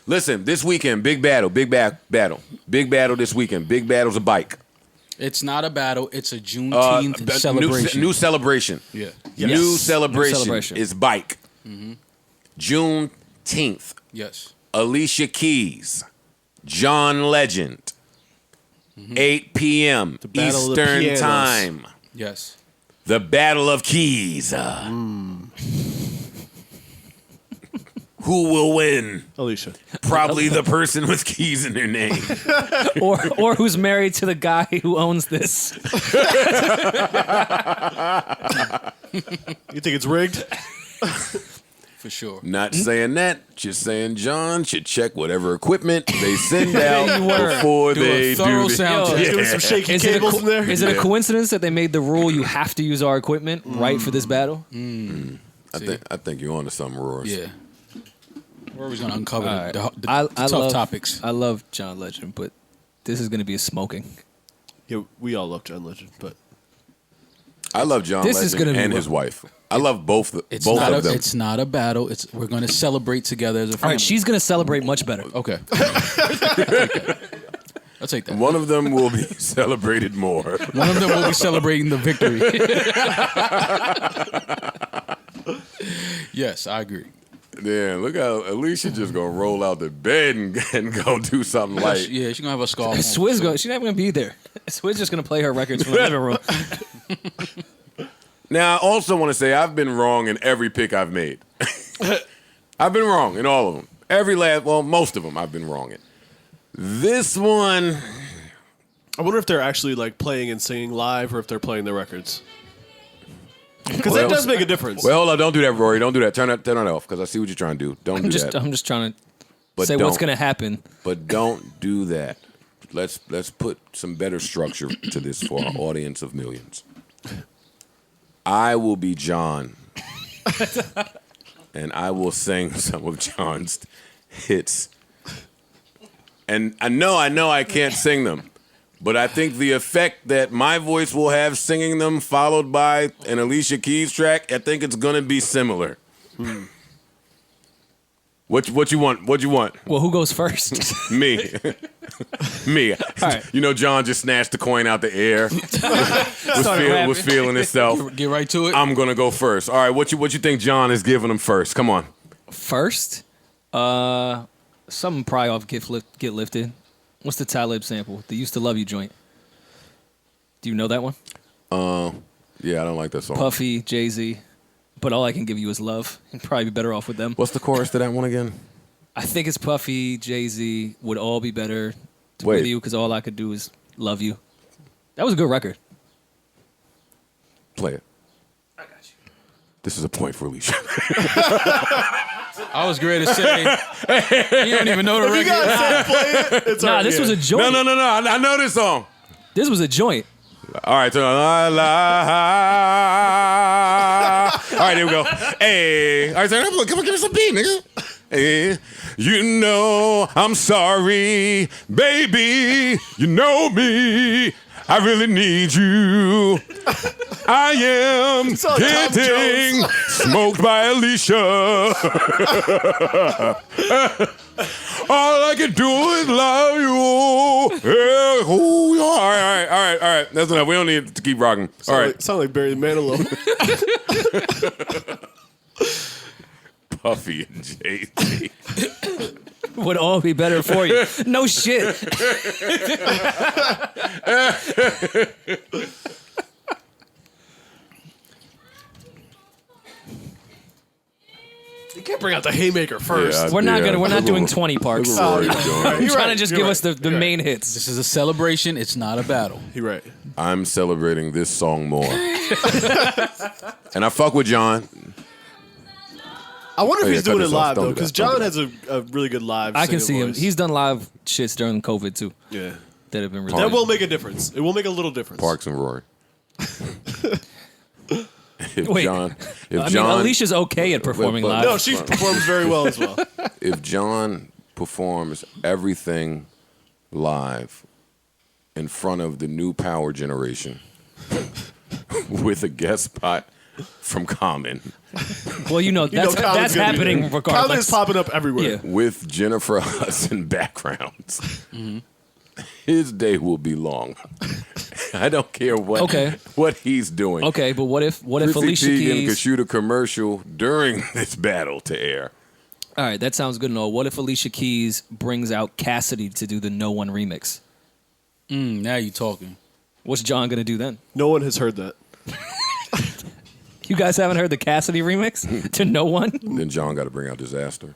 Listen, this weekend, big battle. Big battle this weekend. Big battle's a bike. It's not a battle. It's a Juneteenth celebration. New celebration. Yeah. Yes. New celebration is bike. Mm-hmm. Juneteenth. Yes. Alicia Keys, John Legend, 8 p.m. Eastern Time. Yes. The Battle of Keys. Who will win? Alicia. Probably the person with keys in their name. or who's married to the guy who owns this. You think it's rigged? For sure. Not saying that, just saying John should check whatever equipment they send out before they do sound the Doing some shaky cables in there. Is it a coincidence that they made the rule you have to use our equipment right for this battle? I think you're onto something, Rory. Yeah. We're always going to uncover the I tough love, topics. I love John Legend, but this is going to be a smoking. Yeah, we all love John Legend, but I love John Legend and his wife. I love both of them. It's not a battle. We're going to celebrate together as a family. All right, she's going to celebrate much better. Okay. I'll take that. One of them will be celebrated more. One of them will be celebrating the victory. Yes, I agree. Yeah, look how Alicia just gonna roll out the bed and go do something light. Yeah, she's gonna have a scarf. She's not even gonna be there. Swizz just gonna play her records from the living room. Now, I also want to say I've been wrong in every pick I've made. I've been wrong in all of them. Most of them I've been wrong in. This one, I wonder if they're actually like playing and singing live, or if they're playing their records. Because that does make a difference. Well, hold on, don't do that, Rory. Don't do that. Turn it off, because I see what you're trying to do. Don't do that. I'm just trying to say what's going to happen. But don't do that. Let's put some better structure to this for our audience of millions. I will be John, and I will sing some of John's hits. And I know I can't sing them. But I think the effect that my voice will have singing them, followed by an Alicia Keys track, I think it's gonna be similar. What you want? What you want? Well, who goes first? Me. Me. Right. You know, John just snatched the coin out the air. was feeling himself. Get right to it. I'm gonna go first. All right. What you think John is giving him first? Come on. First, something probably off Get Lifted. What's the Talib sample? The Used to Love You joint. Do you know that one? Yeah, I don't like that song. Puffy, Jay-Z. But all I can give you is love. You'd probably be better off with them. What's the chorus to that one again? I think it's Puffy, Jay-Z. Would all be better with you because all I could do is love you. That was a good record. Play it. I got you. This is a point for Alicia. I was going to say, you don't even know the record. You gotta say play it. It's Nah, this was a joint. No. I know this song. This was a joint. All right, so all right, here we go. Hey, all right, so come on, give me some beat, nigga. Hey, you know I'm sorry, baby. You know me. I really need you. I am getting smoked by Alicia. All I can do is love you. Yeah, ooh, all right. That's enough. We don't need to keep rocking. All right. Sound like Barry Manilow. Puffy and Jay-Z. Would all be better for you. No shit. You can't bring out the haymaker first. Yeah, We're not doing 20 parts. Look at Rory doing. I'm trying to just give us the main hits. This is a celebration. It's not a battle. You're right. I'm celebrating this song more. And I fuck with John. I wonder if he's doing cut it this off. live, Don't though, do because that. Don't John do has a really good live I can see singing him. voice. He's done live shits during COVID, too. Yeah. That have been really That will make a difference. It will make a little difference. Parks and Rory. If Wait. John, Alicia's okay at performing but- live. No, she performs very well as well. if John performs everything live in front of the new power generation with a guest spot from Common Well, that's Common's gonna be happening there. regardless. Common is popping up everywhere. Yeah. with Jennifer Hudson backgrounds. His day will be long. I don't care what he's doing. Okay, but what if Chrissy Alicia Teigen Keys? could shoot a commercial during this battle to air. All right, that sounds good and all. What if Alicia Keys brings out Cassidy to do the No One remix? Now you talking. What's John gonna do then? No one has heard that. You guys haven't heard the Cassidy remix to No One? Then John got to bring out Disaster.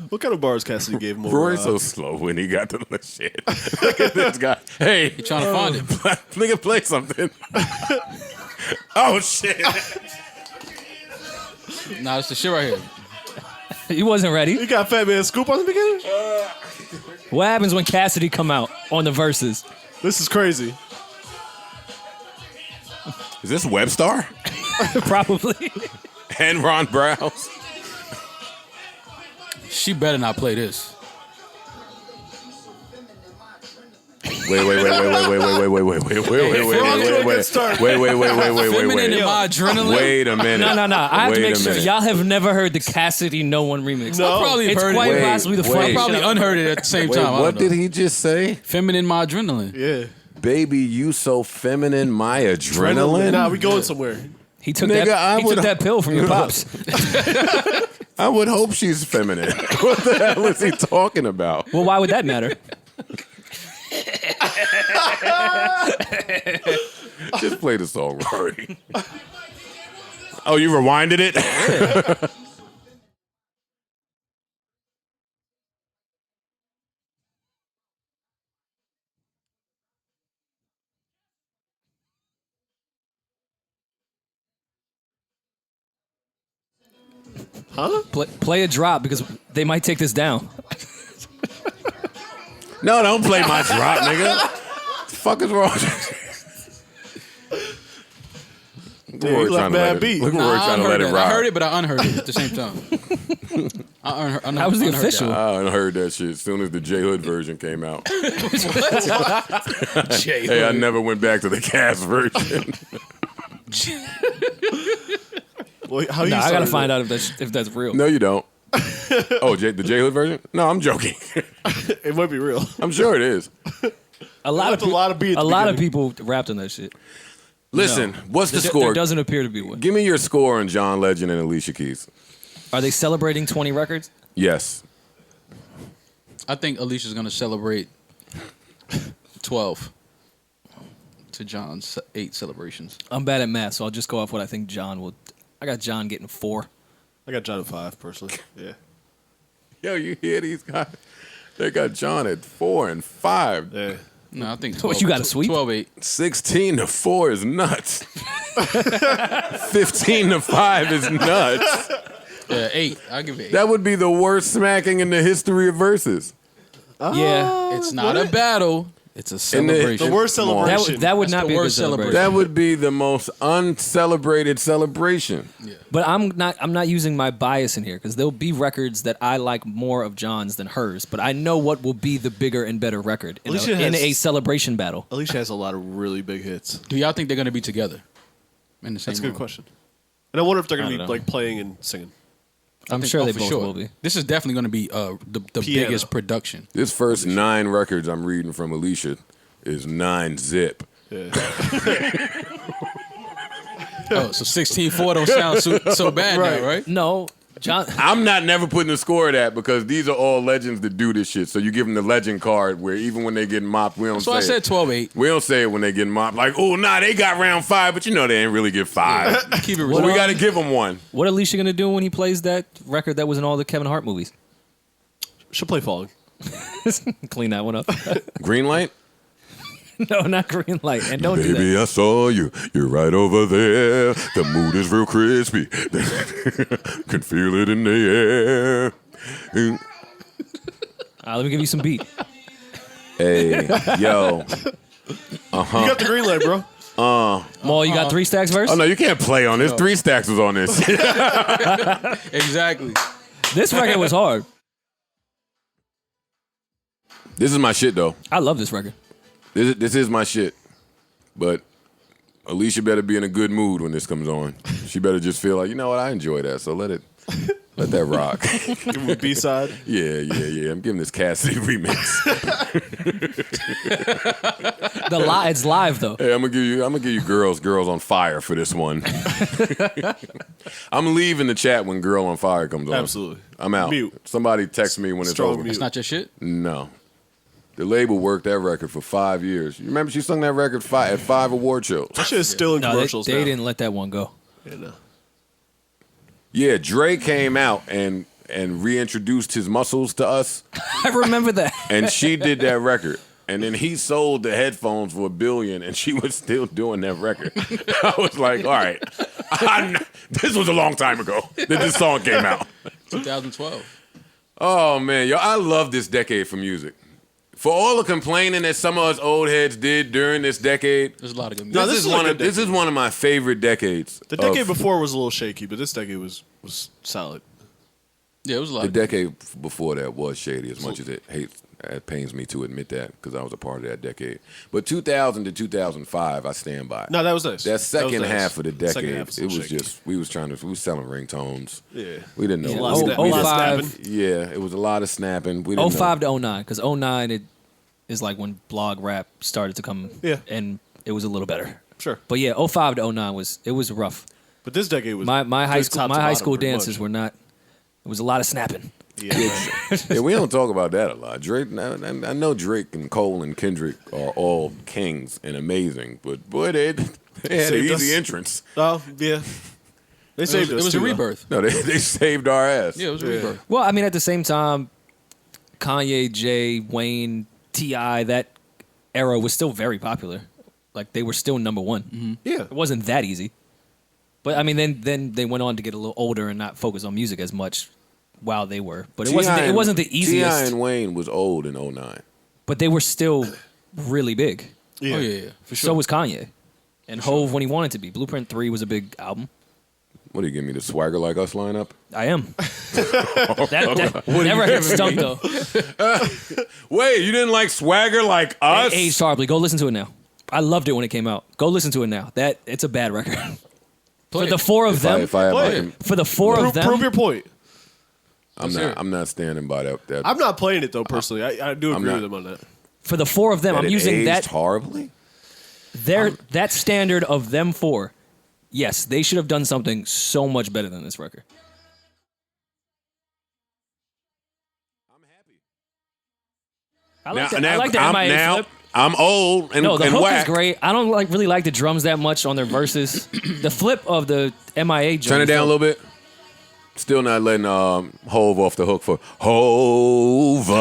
What kind of bars Cassidy gave him? Roy's so slow when he got to the shit. Look at this guy. Hey, You trying to find it? nigga, play something. Oh shit! Nah, it's the shit right here. He wasn't ready. You got Fat Man Scoop on the beginning? What happens when Cassidy come out on the verses? This is crazy. Is this Webstar Probably. and Ron Browse? She better not play this. Wait, Feminine in my adrenaline. Wait a minute. No. I have to Wait make a sure minute. y'all have never heard the Cassidy No One remix. No. I probably It's heard quite it. possibly the Wait, funniest wait. Probably shit I've unheard it at the same Wait, time. I what don't know. did he just say? Feminine my adrenaline. Yeah. Baby, you so feminine, my adrenaline. Nah, we going somewhere. He took Nigga, he took that pill from your pops. I would hope she's feminine. What the hell is he talking about? Well, why would that matter? Just play the song, Rory. Oh, you rewinded it? Huh? Play a drop because they might take this down. No, don't play my drop, nigga. What the fuck is wrong? Yeah, you left bad beat. Look at Nah, Rory I trying to let unheard it it. rock. I heard it, but I unheard it at the same time. That was the unheard official. I heard that shit as soon as the J Hood version came out. that. Hey, I never went back to the cast version. Well, how you I gotta started find it? out if that's real. No, you don't. Oh, the J Hood version? No, I'm joking. It might be real. I'm sure it is. A lot Left a lot of beat at a the lot of beginning. people rapped on that shit. Listen, what's the There score? doesn't appear to be one. Give me your score on John Legend and Alicia Keys. Are they celebrating 20 records? Yes. I think Alicia's gonna celebrate 12 to John's 8 celebrations. I'm bad at math, so I'll just go off what I think John will. I got John getting 4. I got John at 5, personally. Yeah. Yo, you hear these guys? They got John at 4 and 5. Yeah. No, I think 12. What, you got a sweep? 12-8. 16-4 is nuts. 15-5 is nuts. Yeah, 8. I'll give it 8. That would be the worst smacking in the history of verses. Yeah. It's not a battle. It's a the celebration. The worst celebration. That would That's not the be a good worst celebration. That would be the most uncelebrated celebration. But I'm not using my bias in here because there'll be records that I like more of John's than hers. But I know what will be the bigger and better record in Alicia in has- a celebration battle. Alicia has a lot of really big hits. Do y'all think they're gonna be together in the same That's a good room? question. And I wonder if they're going I to don't be know. like playing and singing. I'm think- sure they for both sure. will be. This is definitely going to be the Piano. biggest production. This first 9 records I'm reading from Alicia is 9 zip. Yeah. Oh, so 16-4 don't sound so bad Right. now, right? No, John. I'm not never putting a score of that because these are all legends that do this shit. So you give them the legend card where even when they get mopped, we don't So say I said it. 12-8. We don't say it when they get mopped. Like, oh, nah, they got round 5, but you know they ain't really get 5. Keep it But real. we got to give them one. What Alicia gonna do when he plays that record that was in all the Kevin Hart movies? She'll play Falling. Clean that one up. Green light? No, not green light. And don't do that. Baby, I saw you. You're right over there. The mood is real crispy. Can feel it in the air. Let me give you some beat. Hey, yo. You got the green light, bro. Maul, you got 3 stacks verse? Oh, no, you can't play on this. 3 Stacks was on this. Exactly. This record was hard. This is my shit, though. I love this record. This is my shit. But Alicia better be in a good mood when this comes on. She better just feel like, you know what, I enjoy that, so let that rock. Give him a B-side. Yeah. I'm giving this Cassidy remix. It's live though. Hey, I'm gonna give you girls on fire for this one. I'm leaving the chat when Girl on Fire comes on. Absolutely. I'm out. Mute. Somebody text me when it's Strong over. mute. It's not your shit? No. The label worked that record for 5 years. You remember she sung that record at 5 award shows. That shit is still in No, commercials they now. didn't let that one go. Yeah, no. Yeah, Dre came out and reintroduced his muscles to us, I remember that. and she did that record. And then he sold the headphones for $1 billion, and she was still doing that record. I was like, all right, this was a long time ago that this song came out. 2012. Oh, man, yo, I love this decade for music. For all the complaining that some of us old heads did during this decade, There's a lot of good music. No, this is one of my favorite decades. The decade before was a little shaky, but this decade was solid. Yeah, it was a lot. The of good decade before that was shady, as much as it pains me to admit that, because I was a part of that decade. But 2000 to 2005, I stand by. No, that was nice. That second half of the Second decade, half was a it was little shaky. just we was selling ringtones. Yeah. We didn't know. Yeah, lot of we snap- didn't- 05 Yeah, it was a lot of snapping. We didn't 05 know. to 09, because 09 it is like when blog rap started to come. Yeah. And it was a little better. Sure. But yeah, 05 to 09 was rough. But this decade was My high good school top to my high bottom, school pretty dances much. were not. It was a lot of snapping. Yeah. Yeah, we don't talk about that a lot. Drake, I know Drake and Cole and Kendrick are all kings and amazing, but boy, they had an Saved easy us. entrance. Oh, yeah. They saved us. It was too, a though. rebirth. No, they saved our ass. Yeah, it was a rebirth. Well, I mean, at the same time, Kanye, Jay, Wayne, T.I., that era was still very popular. Like they were still number one. Yeah. It wasn't that easy. But I mean, then they went on to get a little older and not focus on music as much while they were. But it wasn't the easiest. T.I. and Wayne was old in 09. But they were still really big. Yeah. Oh, yeah, for sure. So was Kanye. And Hove when he wanted to be. Blueprint 3 was a big album. What do you give me, the Swagger Like Us lineup? I am. that never got stunk though. Wait, you didn't like Swagger Like Us? It aged horribly. Go listen to it now. I loved it when it came out. Go listen to it now. It's a bad record. For the four of them, If I had Play my, it. for the four of them, Prove your point. I'm not standing by that. I'm not playing it, though, personally. I do agree not. with them on that. for the four of them, that I'm it using aged that horribly. that standard of them four. Yes, they should have done something so much better than this record. I like that. I like the MIA flip. I'm old and, No, the and hook whack. is great. I don't really like the drums that much on their verses. The flip of the MIA drum. Turn it down a little bit. Still not letting Hove off the hook for Hova.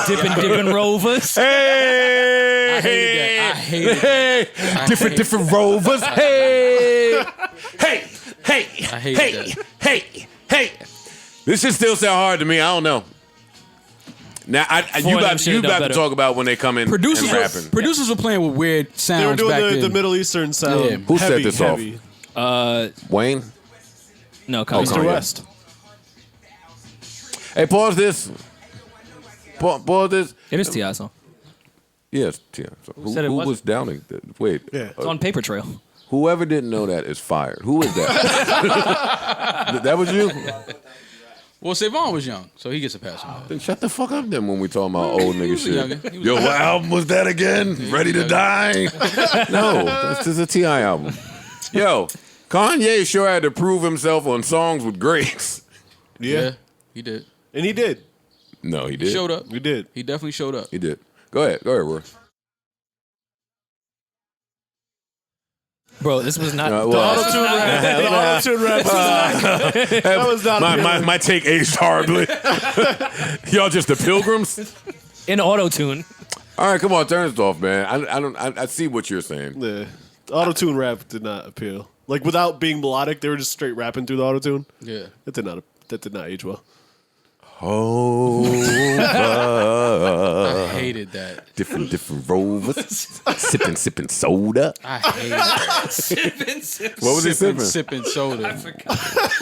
Dippin' Rovers. Hey, I hated that. I hated hey, that. different rovers. Hey, hey, hey, I hated hey, that. hey. This should still sound hard to me. I don't know. Now, you them got should have done to better. talk about when they come in Producers, and rapping. producers were playing with weird They were sounds doing back the then. Middle Eastern sound. Yeah. Who set heavy, this off? heavy. Wayne. No, Oh, Kanye. Mr. Kanye. West. Hey, pause this. Pause this. It is T.I. song. Yes, Tia. So who said it wasn't? was downing? Wait. Yeah. It's on Paper Trail. Whoever didn't know that is fired. Who is that? That was you? Well, Savon was young, so he gets a pass on that. Then shut the fuck up then when we talking about old nigga was younger. shit. He was Yo, younger. what album was that again? Ready to younger. Die? No, this is a T.I. album. Yo, Kanye sure had to prove himself on songs with greats. Yeah. He did. And he did. No, he He did. showed up. We did. He definitely showed up. He did. Go ahead, Roy. Bro, this was not. Auto-tune rap. The auto-tune rap. That was not my take aged horribly. Y'all just the pilgrims? in auto-tune. All right, come on, turn this off, man. I see what you're saying. Yeah. Auto-tune rap did not appeal. Like, without being melodic, they were just straight rapping through the auto-tune. Yeah. That did not age well. Oh, I hated that. different rovers, sipping soda. I hated that. What was he sipping? Sipping soda.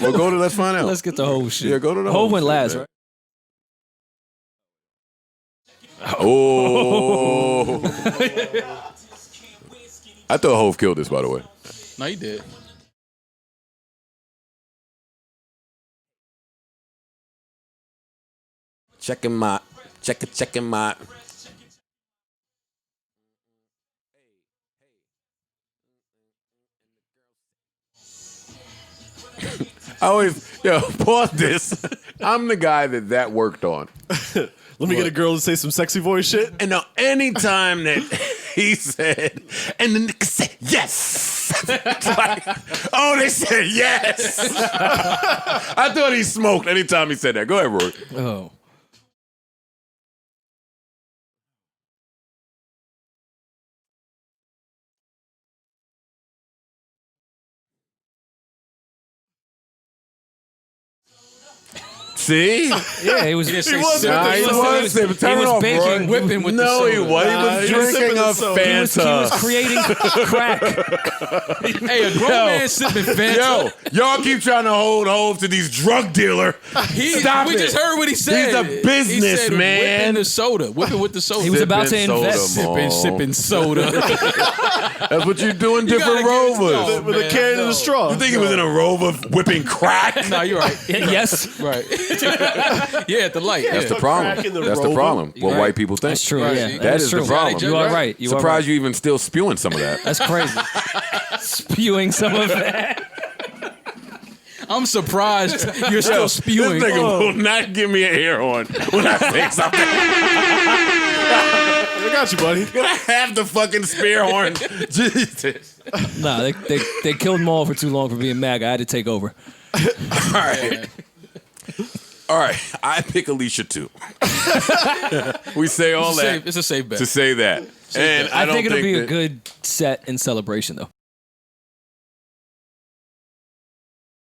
Well, go to let's find out. Let's get the whole shit. Yeah, go to the Hove whole went shit, last, man. right? Oh. I thought Hove killed this, by the way. No, you did. Checking my. I always, pause this. I'm the guy that worked on. Let me get a girl to say some sexy voice shit. And now, anytime that he said, and the nigga said, yes. It's like, oh, they said yes. I thought he smoked anytime he said that. Go ahead, Roy. Oh. See? Yeah, he was. He didn't say was sip. with He the was sipping. Turn he it was off, baking, Roy. whipping with the No, soda. he was. He was he was drinking sipping a the soda. He was Fanta. creating crack. Hey, a grown man sipping Fanta. Yo, y'all keep trying to hold Hove to these drug dealer. Stop we it. just heard what he said. He's a He business said, man. Whipping the soda. Whipping with the soda. He was about to Sipping soda, invest. Mo. sipping soda. That's what you do in different gotta get rovers. it With a man, can and no. a straw. You think he was in a rover whipping crack? No, you're right. Yes, Right. Yeah, at the light. That's the Yeah. problem. crack in the That's the rover. problem. What Right. white people think. that's true. Right, Yeah, see? That is true. the problem. You are right. You are Surprised right. you even still spewing some of that. That's crazy. Spewing some of that. I'm surprised you're still spewing. This nigga will not give me an air horn when I say something. I got you, buddy. Can I have the fucking spear horn? Jesus. Nah, they killed Maul for too long for being MAGA. I had to take over. All right. All right. I pick Alicia too. We say all that It's a safe bet. to say that. And I don't think it'll be a that- good set in celebration, though.